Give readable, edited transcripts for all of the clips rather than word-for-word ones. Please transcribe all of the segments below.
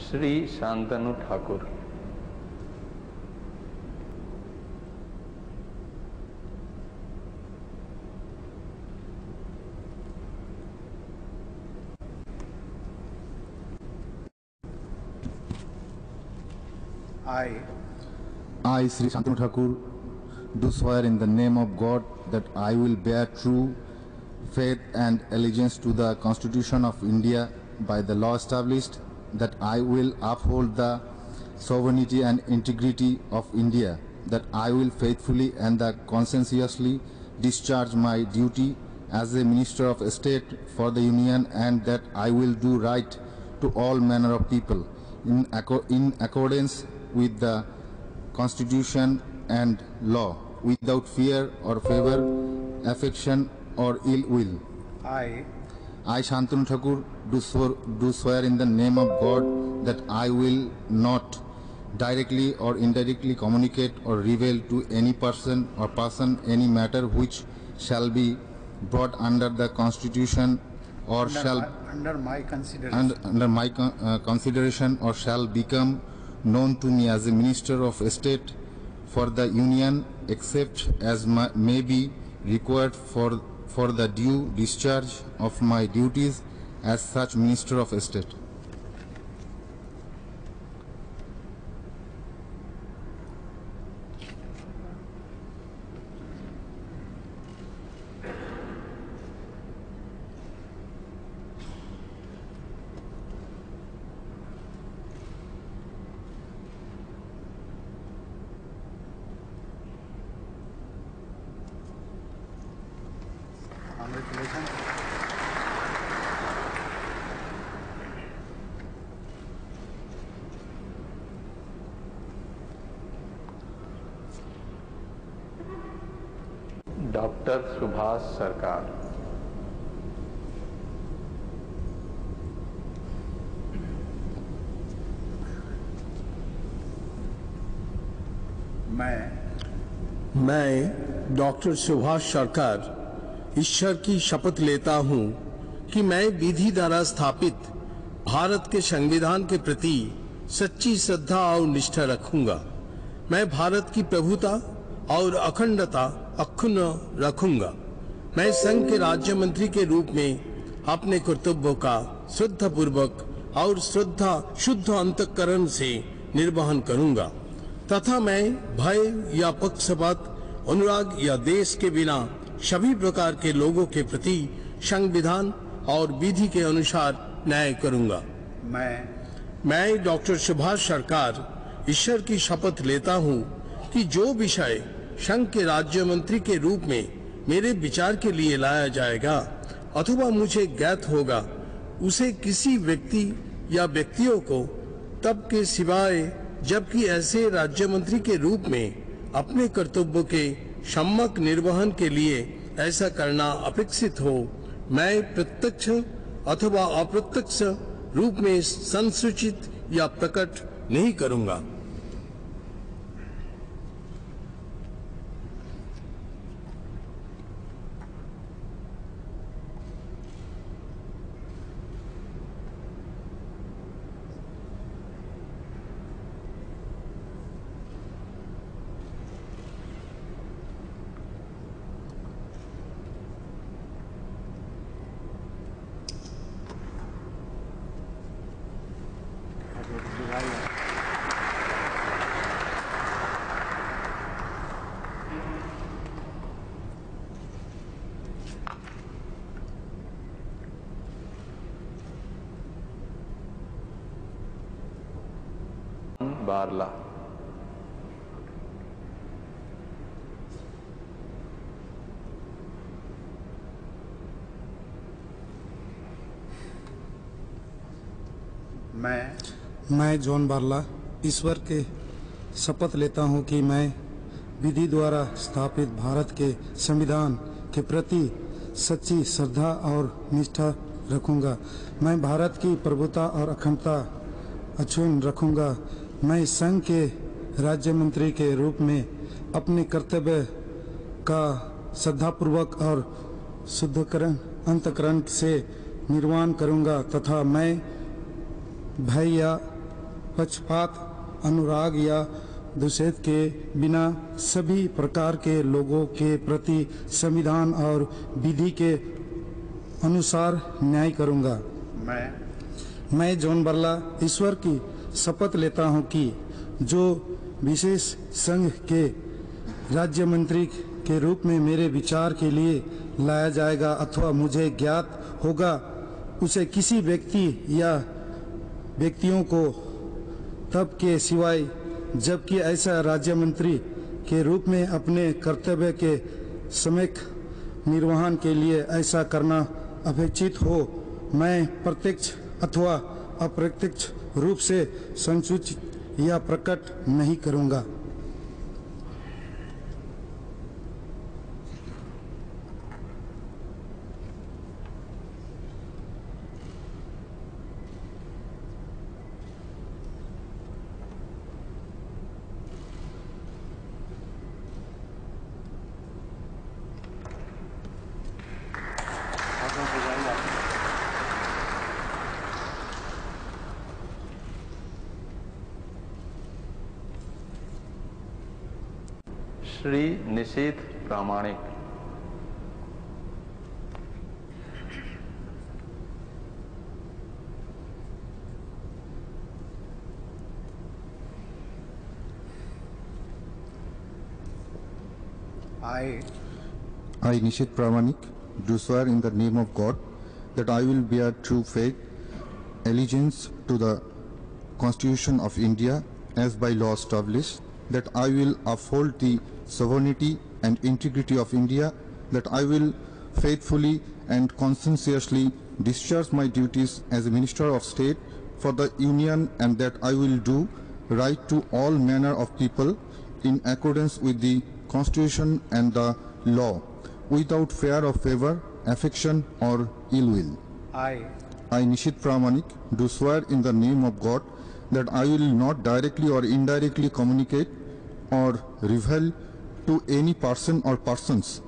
Shri Shantanu Thakur. I, Sri Shantanu Thakur, do swear in the name of God that I will bear true faith and allegiance to the Constitution of India by the law established, that I will uphold the sovereignty and integrity of India, that I will faithfully and conscientiously discharge my duty as a Minister of State for the Union, and that I will do right to all manner of people in accordance with the Constitution and law, without fear or favor, affection or ill will. I, Shantanu Thakur, do swear in the name of God that I will not directly or indirectly communicate or reveal to any person any matter which shall be brought under the Constitution or under my consideration or shall become known to me as a Minister of State for the Union, except as may be required for the due discharge of my duties as such Minister of State. Congratulations. Doctor Subhash सरकार। मैं doctor Subhash सरकार ईश्वर की शपथ लेता हूं कि मैं विधि द्वारा स्थापित भारत के संविधान के प्रति सच्ची श्रद्धा और निष्ठा रखूंगा। मैं भारत की प्रभुता और अखंडता अक्षुण्ण रखूंगा। मैं संघ के राज्य मंत्री के रूप में अपने कर्तव्यों का श्रद्धापूर्वक और शुद्ध अंतःकरण से निर्वहन करूंगा तथा मैं भय या पक्षपात, अनुराग या देश के बिना सभी प्रकार के लोगों के प्रति संविधान और विधि के अनुसार न्याय करूंगा। मैं डॉक्टर सुभाष सरकार ईश्वर की शपथ लेता हूं कि जो विषय संघ के राज्य मंत्री के रूप में मेरे विचार के लिए लाया जाएगा अथवा मुझे ज्ञात होगा, उसे किसी व्यक्ति या व्यक्तियों को तब के सिवाय जबकि ऐसे राज्य मंत्री के रूप में अपने कर्तव्यों के सम्यक निर्वहन के लिए ऐसा करना अपेक्षित हो, मैं प्रत्यक्ष अथवा अप्रत्यक्ष रूप में संसूचित या प्रकट नहीं करूंगा। बारला। मैं जॉन बारला ईश्वर के शपथ लेता हूं कि मैं विधि द्वारा स्थापित भारत के संविधान के प्रति सच्ची श्रद्धा और निष्ठा रखूंगा। मैं भारत की प्रभुता और अखंडता अक्षुण्ण रखूंगा। मैं संघ के राज्य मंत्री के रूप में अपने कर्तव्य का श्रद्धापूर्वक और शुद्धकरण अंतःकरण से निर्वहन करूंगा तथा मैं भय या पक्षपात, अनुराग या द्वेष के बिना सभी प्रकार के लोगों के प्रति संविधान और विधि के अनुसार न्याय करूंगा। मैं जॉन बारला ईश्वर की शपथ लेता हूं कि जो विशेष संघ के राज्य मंत्री के रूप में मेरे विचार के लिए लाया जाएगा अथवा मुझे ज्ञात होगा, उसे किसी व्यक्ति या व्यक्तियों को तब के सिवाय जबकि ऐसा राज्य मंत्री के रूप में अपने कर्तव्य के सम्यक निर्वहन के लिए ऐसा करना अपेक्षित हो, मैं प्रत्यक्ष अथवा अप्रत्यक्ष रूप से संसूचित या प्रकट नहीं करूंगा। श्री निशीथ प्रामाणिक। I, Nishit Pramanik, do swear in the name of God that I will bear true faith, allegiance to the Constitution of India as by law established, that I will uphold the sovereignty and integrity of India, that I will faithfully and conscientiously discharge my duties as a Minister of State for the Union, and that I will do right to all manner of people in accordance with the Constitution and the law, without fear of favor, affection or ill will. I, Nishit Pramanik, do swear in the name of God that I will not directly or indirectly communicate or reveal to any person or persons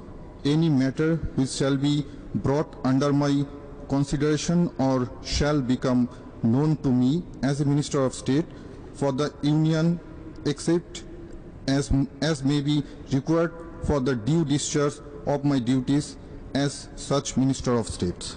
any matter which shall be brought under my consideration or shall become known to me as a Minister of State for the Union, except as may be required for the due discharge of my duties as such Minister of State.